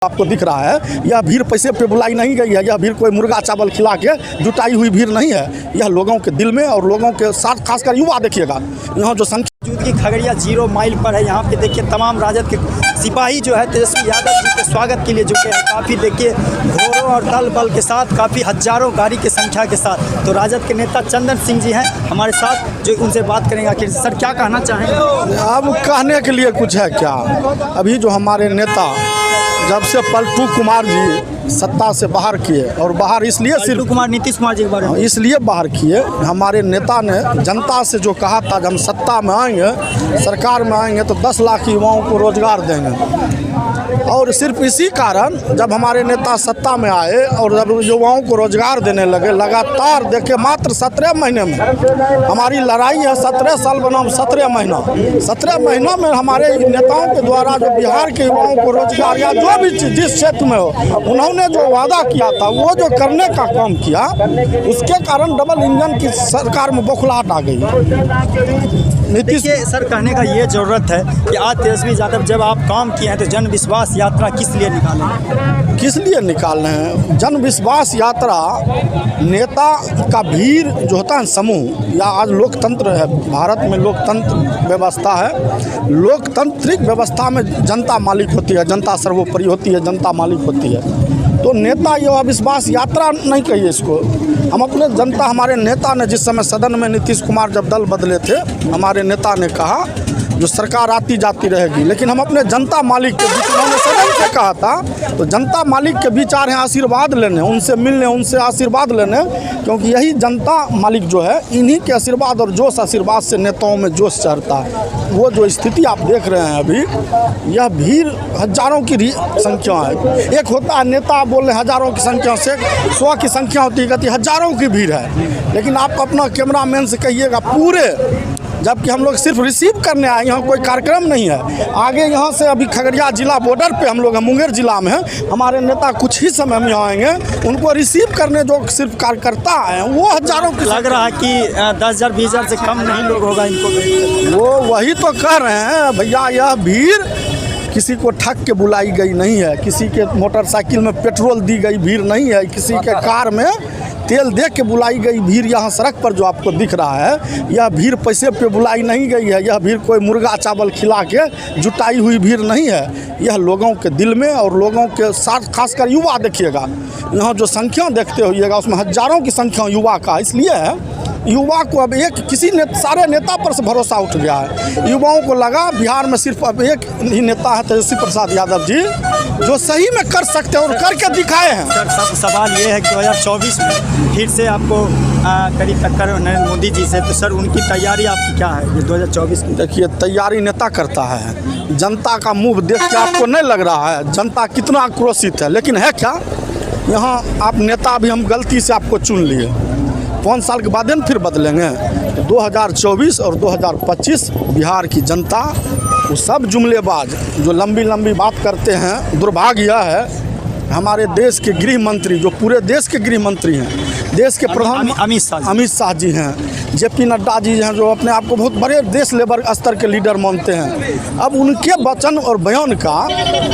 आपको दिख रहा है, यह भीड़ पैसे पे बुलाई नहीं गई है। यह भीड़ कोई मुर्गा चावल खिला के जुटाई हुई भीड़ नहीं है। यह लोगों के दिल में और लोगों के साथ, खासकर युवा देखिएगा यहाँ जो संख्या की खगड़िया 0 माइल पर है। यहाँ पे देखिए तमाम राजद के सिपाही जो है तेजस्वी यादव जी के स्वागत के लिए जुटे हैं। काफ़ी देखिए घोड़ों और दल बल के साथ, काफ़ी हजारों गाड़ी की संख्या के साथ। तो राजद के नेता चंदन सिंह जी हैं हमारे साथ, जो उनसे बात करेंगे। आखिर सर क्या कहना चाहेंगे? अब कहने के लिए कुछ है क्या? अभी जो हमारे नेता जब से पलटू कुमार जी सत्ता से बाहर किए, और बाहर इसलिए सिर्फ कुमार नीतीश कुमार जी के बारे में इसलिए बाहर किए, हमारे नेता ने जनता से जो कहा था, जब हम सत्ता में आएंगे, सरकार में आएंगे तो 10 लाख युवाओं को रोजगार देंगे। और सिर्फ इसी कारण जब हमारे नेता सत्ता में आए और जब युवाओं को रोजगार देने लगे, लगातार देखिए मात्र 17 महीने में हमारी लड़ाई है। 17 साल बनाम 17 महीना में हमारे नेताओं के द्वारा जो बिहार के युवाओं को रोजगार या जो भी चीज़ जिस क्षेत्र में हो, उन्होंने जो वादा किया था वो जो करने का काम किया, उसके कारण डबल इंजन की सरकार में बौखलाहट आ गई। नीतीश सर कहने का ये ज़रूरत है कि आज तेजस्वी यादव जब आप काम किए हैं तो जन विश्वास यात्रा किस लिए निकाले हैं? किस लिए निकाल रहे हैं? जन विश्वास यात्रा नेता का भीड़ जो होता है समूह, या आज लोकतंत्र है, भारत में लोकतंत्र व्यवस्था है। लोकतांत्रिक व्यवस्था में जनता मालिक होती है, जनता सर्वोपरि होती है, जनता मालिक होती है। तो नेता ये अविश्वास यात्रा नहीं कहिए इसको। हम अपने जनता, हमारे नेता ने जिस समय सदन में नीतीश कुमार जब दल बदले थे, हमारे नेता ने कहा जो सरकार आती जाती रहेगी, लेकिन हम अपने जनता मालिक के बीच, उन्होंने सदन से कहा था, तो जनता मालिक के बीच आ रहे हैं आशीर्वाद लेने, उनसे मिलने, उनसे आशीर्वाद लेने, क्योंकि यही जनता मालिक जो है, इन्हीं के आशीर्वाद और जोश आशीर्वाद से नेताओं में जोश चढ़ता है। वो जो स्थिति आप देख रहे हैं अभी, यह भीड़ हजारों की संख्या है। एक होता है नेता बोल रहे हजारों की संख्या से, 100 की संख्या होती है, कहती हजारों की भीड़ है। लेकिन आप अपना कैमरामैन से कहिएगा पूरे, जबकि हम लोग सिर्फ रिसीव करने आए, यहाँ कोई कार्यक्रम नहीं है। आगे यहाँ से अभी खगड़िया जिला बॉर्डर पे हम लोग हैं, मुंगेर जिला में हैं। हमारे नेता कुछ ही समय में आएंगे, उनको रिसीव करने जो सिर्फ कार्यकर्ता आए हैं वो हजारों की। लग रहा है कि 10,000 20,000 से कम नहीं लोग होगा इनको। वो वही तो कह रहे हैं भैया, यह भीड़ किसी को ठग के बुलाई गई नहीं है, किसी के मोटरसाइकिल में पेट्रोल दी गई भीड़ नहीं है, किसी के कार में तेल दे के बुलाई गई भीड़। यहाँ सड़क पर जो आपको दिख रहा है, यह भीड़ पैसे पे बुलाई नहीं गई है। यह भीड़ कोई मुर्गा चावल खिला के जुटाई हुई भीड़ नहीं है। यह लोगों के दिल में और लोगों के साथ, खासकर युवा देखिएगा यहाँ जो संख्या देखते होइएगा, उसमें हजारों की संख्या युवा का इसलिए है। युवा को अब एक सारे नेता पर से भरोसा उठ गया है। युवाओं को लगा बिहार में सिर्फ अब एक ही नेता है, तेजस्वी प्रसाद यादव जी, जो सही में कर सकते हैं और करके दिखाए हैं। सर सवाल ये है कि 2024 में फिर से आपको करीब टक्कर नरेंद्र मोदी जी से, तो सर उनकी तैयारी आपकी क्या है ये 2024 की? देखिए, तैयारी नेता करता है। जनता का मुँह देख के आपको नहीं लग रहा है जनता कितना आक्रोशित है, लेकिन है क्या, यहाँ आप नेता भी हम गलती से आपको चुन लिए, 5 साल के बाद फिर बदलेंगे। तो 2024 और 2025 बिहार की जनता, वो सब जुमलेबाज जो लंबी लंबी बात करते हैं, दुर्भाग्य यह है हमारे देश के गृह मंत्री, जो पूरे देश के गृह मंत्री हैं, देश के प्रधान अमित शाह जी हैं, JP नड्डा जी हैं, जो अपने आप को बहुत बड़े देश लेवल स्तर के लीडर मानते हैं। अब उनके वचन और बयान का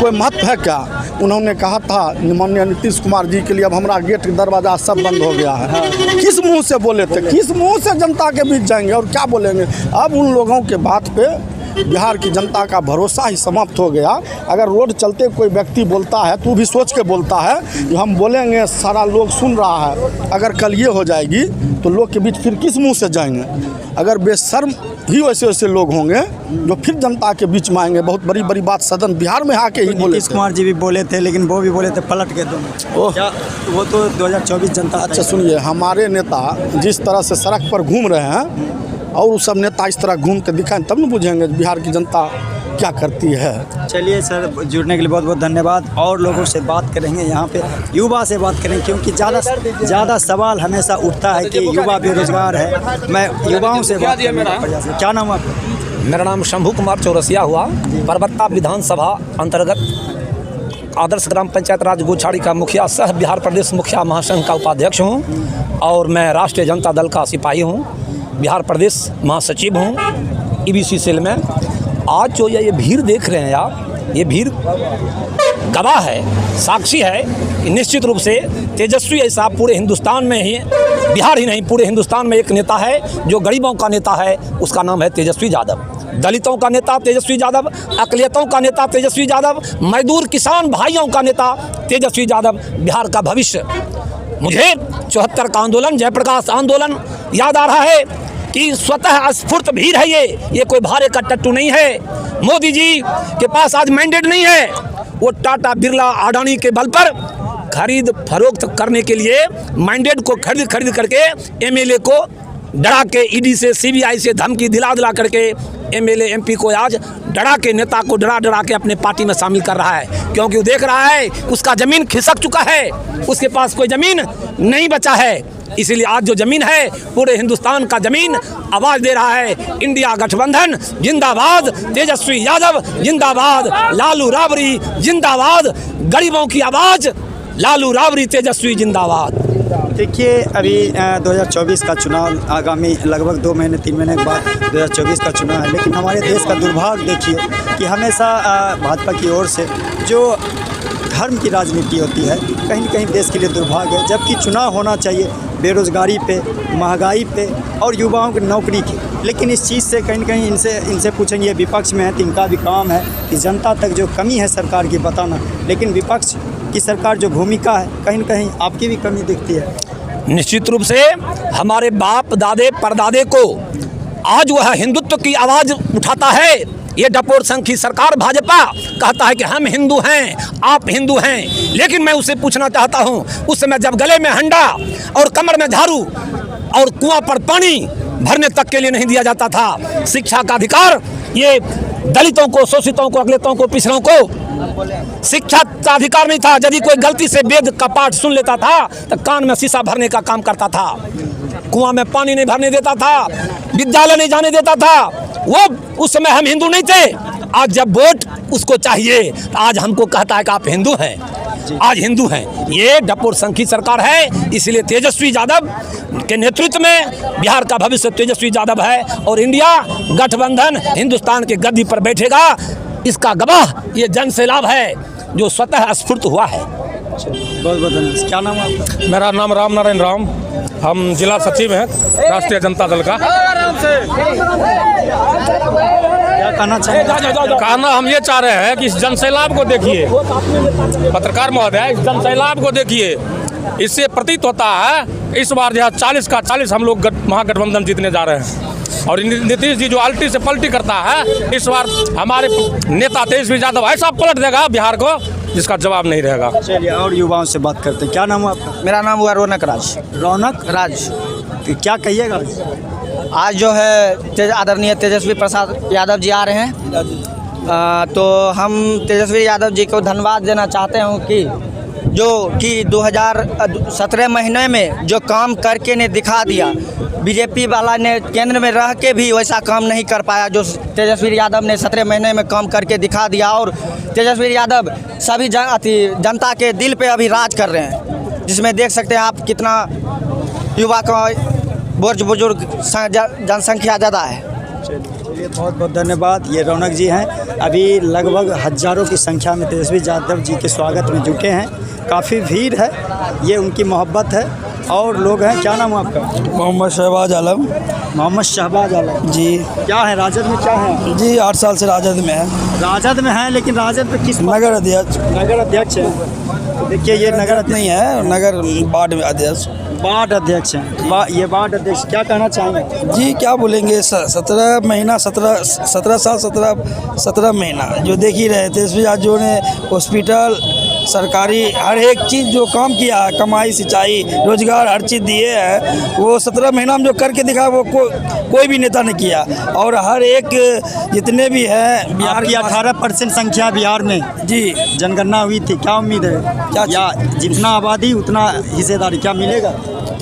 कोई महत्व है क्या? उन्होंने कहा था माननीय नीतीश कुमार जी के लिए अब हमारा गेट दरवाज़ा सब बंद हो गया है। किस मुंह से बोले थे? किस मुंह से जनता के बीच जाएंगे और क्या बोलेंगे? अब उन लोगों के बात पे बिहार की जनता का भरोसा ही समाप्त हो गया। अगर रोड चलते कोई व्यक्ति बोलता है, तू भी सोच के बोलता है, हम बोलेंगे सारा लोग सुन रहा है, अगर कल ये हो जाएगी तो लोग के बीच फिर किस मुंह से जाएंगे? अगर बेशर्म ही वैसे लोग होंगे जो फिर जनता के बीच में आएंगे। बहुत बड़ी बड़ी बात सदन बिहार में आके ही बोले। नीतीश कुमार जी भी बोले थे, लेकिन वो भी बोले थे पलट के दोनों। क्या वो तो 2024 जनता। अच्छा सुनिए, हमारे नेता जिस तरह से सड़क पर घूम रहे हैं, और वो सब नेता इस तरह घूम के दिखाएं, तब न बुझेंगे बिहार की जनता क्या करती है। चलिए सर, जुड़ने के लिए बहुत बहुत धन्यवाद। और लोगों से बात करेंगे, यहाँ पे युवा से बात करेंगे, क्योंकि ज़्यादा सवाल हमेशा उठता है कि युवा बेरोजगार है। मैं युवाओं से बात करूँगा। क्या नाम है आपका? मेरा नाम शंभू कुमार चौरसिया हुआ, परबत्ता विधानसभा अंतर्गत आदर्श ग्राम पंचायत राज गोछाड़ी का मुखिया सह बिहार प्रदेश मुखिया महासंघ का उपाध्यक्ष हूँ, और मैं राष्ट्रीय जनता दल का सिपाही हूँ, बिहार प्रदेश महासचिव हूँ EBC सेल में। आज जो ये भीड़ देख रहे हैं आप, ये भीड़ गवाह है, साक्षी है कि निश्चित रूप से तेजस्वी ऐसा पूरे हिंदुस्तान में ही, बिहार ही नहीं पूरे हिंदुस्तान में एक नेता है जो गरीबों का नेता है, उसका नाम है तेजस्वी यादव। दलितों का नेता तेजस्वी यादव, अक़लियतों का नेता तेजस्वी यादव, मजदूर किसान भाइयों का नेता तेजस्वी यादव, बिहार का भविष्य। मुझे 74 का आंदोलन, जयप्रकाश आंदोलन याद आ रहा है कि स्वतः स्फूर्त भीड़ है ये कोई भारे का टट्टू नहीं है। मोदी जी के पास आज मैंडेट नहीं है, वो टाटा बिरला अडानी के बल पर खरीद फरोख्त करने के लिए मैंडेट को खरीद करके एमएलए को डरा के, ईडी से सीबीआई से धमकी दिला करके एमएलए एमपी को आज डरा के, नेता को डरा के अपने पार्टी में शामिल कर रहा है, क्योंकि वो देख रहा है उसका ज़मीन खिसक चुका है, उसके पास कोई ज़मीन नहीं बचा है। इसीलिए आज जो ज़मीन है पूरे हिंदुस्तान का ज़मीन आवाज़ दे रहा है, इंडिया गठबंधन जिंदाबाद, तेजस्वी यादव जिंदाबाद, लालू राबड़ी जिंदाबाद, गरीबों की आवाज़ लालू राबड़ी तेजस्वी जिंदाबाद। देखिए अभी 2024 का चुनाव आगामी लगभग 2 महीने 3 महीने के बाद 2024 का चुनाव है, लेकिन हमारे देश का दुर्भाग्य देखिए कि हमेशा भाजपा की ओर से जो धर्म की राजनीति होती है, कहीं न कहीं देश के लिए दुर्भाग्य है। जबकि चुनाव होना चाहिए बेरोज़गारी पे, महंगाई पे और युवाओं की नौकरी की, लेकिन इस चीज़ से कहीं न कहीं इनसे पूछेंगे, विपक्ष में है तो इनका भी काम है कि जनता तक जो कमी है सरकार की बताना, लेकिन विपक्ष की सरकार जो भूमिका है कहीं न कहीं आपकी भी कमी दिखती है। निश्चित रूप से हमारे बाप दादे परदादे को आज वह हिंदुत्व की आवाज़ उठाता है। ये डपोर संघ की सरकार भाजपा कहता है कि हम हिंदू हैं, आप हिंदू हैं, लेकिन मैं उसे पूछना चाहता हूँ, उस समय जब गले में हंडा और कमर में झाड़ू और कुआं पर पानी भरने तक के लिए नहीं दिया जाता था, शिक्षा का अधिकार ये दलितों को, शोषितों को, अगलितों को, पिछड़ों को शिक्षा का अधिकार नहीं था। यदि कोई गलती से वेद का पाठ सुन लेता था तो कान में शीशा भरने का काम करता था, कुआं में पानी नहीं भरने देता था, विद्यालय नहीं जाने देता था। वो उस समय हम हिंदू नहीं थे। आज जब वोट उसको चाहिए तो आज हमको कहता है कि आप हिंदू हैं, आज हिंदू हैं। ये डपोर संघ की सरकार है, इसलिए तेजस्वी यादव के नेतृत्व में बिहार का भविष्य तेजस्वी यादव है और इंडिया गठबंधन हिंदुस्तान के गद्दी पर बैठेगा। इसका गवाह ये जन सैलाब है जो स्वतः स्फूर्त हुआ है। बहुत बहुत धन्यवाद। क्या नाम है आपका? मेरा नाम राम नारायण राम, हम जिला सचिव हैं राष्ट्रीय जनता दल का। क्या कहना चाहेंगे? कहना हम ये चाह रहे हैं कि इस जनसैलाब को देखिए, पत्रकार महोदय, इस जनसैलाब को देखिए, इससे प्रतीत होता है इस बार जो है 40 का 40 हम लोग महागठबंधन जीतने जा रहे हैं। और नीतीश जी जो अल्टी से पलटी करता है, इस बार हमारे नेता तेजस्वी यादव ऐसा पलट देगा बिहार को जिसका जवाब नहीं रहेगा। चलिए और युवाओं से बात करते हैं। क्या नाम है आपका? मेरा नाम हुआ रौनक राज। रौनक राज। तो क्या कहिएगा? आज जो है आदरणीय तेजस्वी प्रसाद यादव जी आ रहे हैं, तो हम तेजस्वी यादव जी को धन्यवाद देना चाहते हैं कि 2017 महीने में जो काम करके ने दिखा दिया, बीजेपी वाला ने केंद्र में रह के भी वैसा काम नहीं कर पाया जो तेजस्वी यादव ने 17 महीने में काम करके दिखा दिया। और तेजस्वी यादव सभी जनता के दिल पे अभी राज कर रहे हैं, जिसमें देख सकते हैं आप कितना युवा का बुजुर्ग जनसंख्या ज़्यादा है। चलिए बहुत बहुत धन्यवाद। ये रौनक जी हैं, अभी लगभग हज़ारों की संख्या में तेजस्वी यादव जी के स्वागत में जुटे हैं। काफ़ी भीड़ है, ये उनकी मोहब्बत है। और लोग हैं। क्या नाम है आपका? मोहम्मद शहबाज आलम। मोहम्मद शहबाज आलम जी। क्या है राजद में? क्या है जी 8 साल से राजद में है। राजद में है, लेकिन राजद में किस? नगर अध्यक्ष। नगर अध्यक्ष है। देखिए ये नगर नहीं है, नगर वार्ड अध्यक्ष। वार्ड अध्यक्ष हैं। ये वार्ड अध्यक्ष क्या कहना चाहेंगे? जी क्या बोलेंगे, 17 महीना 17 साल 17 महीना जो देख ही रहे थे। इसमें आज जो ने हॉस्पिटल, सरकारी हर एक चीज़ जो काम किया है, कमाई, सिंचाई, रोजगार, हर चीज़ दिए हैं, वो 17 महीना में जो करके दिखा वो कोई भी नेता ने किया। और हर एक जितने भी हैं बिहार की 18% संख्या बिहार में जी जनगणना हुई थी। क्या उम्मीद है? या जितना आबादी उतना हिस्सेदारी क्या मिलेगा?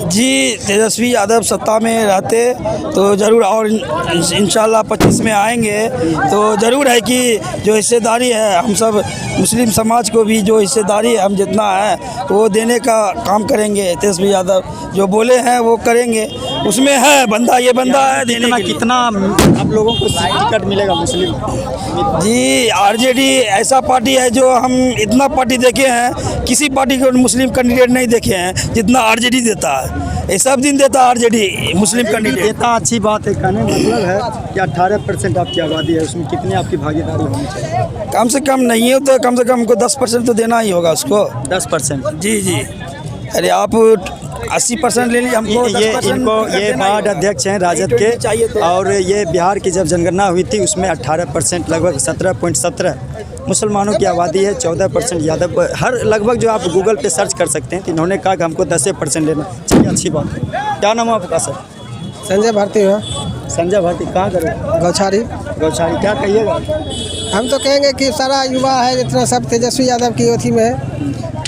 जी तेजस्वी यादव सत्ता में रहते तो ज़रूर, और इंशाल्लाह 25 में आएंगे तो ज़रूर है कि जो हिस्सेदारी है, हम सब मुस्लिम समाज को भी जो हिस्सेदारी हम जितना है वो देने का काम करेंगे। तेजस्वी यादव जो बोले हैं वो करेंगे, उसमें है बंदा, ये बंदा है देने के लिए। कितना आप लोगों को टिकट मिलेगा मुस्लिम? जी आरजेडी ऐसा पार्टी है जो हम इतना पार्टी देखे हैं, किसी पार्टी को मुस्लिम कैंडिडेट नहीं देखे हैं जितना आरजेडी देता है। ये सब दिन देता है आरजेडी मुस्लिम कैंडिडेट। देता अच्छी बात है, कहने मतलब है कि 18% आपकी आबादी है, उसमें कितनी आपकी भागीदारी होनी चाहिए? कम से कम नहीं हो तो कम से कम हमको 10% तो देना ही होगा उसको। 10%? जी जी, अरे आप 80% ले लीजिए, हमको ये 10% इनको ये वार्ड अध्यक्ष हैं राजद के, और ये बिहार की जब जनगणना हुई थी उसमें 18% लगभग 17.17 मुसलमानों की आबादी है, 14% यादव। हर लगभग जो आप गूगल पे सर्च कर सकते हैं तो इन्होंने कहा कि हमको 10% लेना चाहिए। अच्छी बात है। क्या नाम है आपका सर? संजय भारती है। संजय भारती, कहाँ करें? गौछारी। गौछारी, क्या कहिएगा? हम तो कहेंगे कि सारा युवा है जितना सब तेजस्वी यादव की ओथी में है,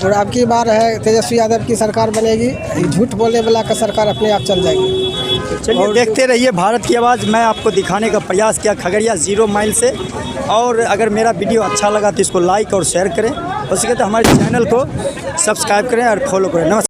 और अब की बार है तेजस्वी यादव की सरकार बनेगी। झूठ बोलने वाला का सरकार अपने आप चल जाएगी। चलिए देखते रहिए भारत की आवाज़। मैं आपको दिखाने का प्रयास किया खगड़िया 0 माइल से, और अगर मेरा वीडियो अच्छा लगा तो इसको लाइक और शेयर करें, उसके तो हमारे चैनल को सब्सक्राइब करें और फॉलो करें। नमस्कार।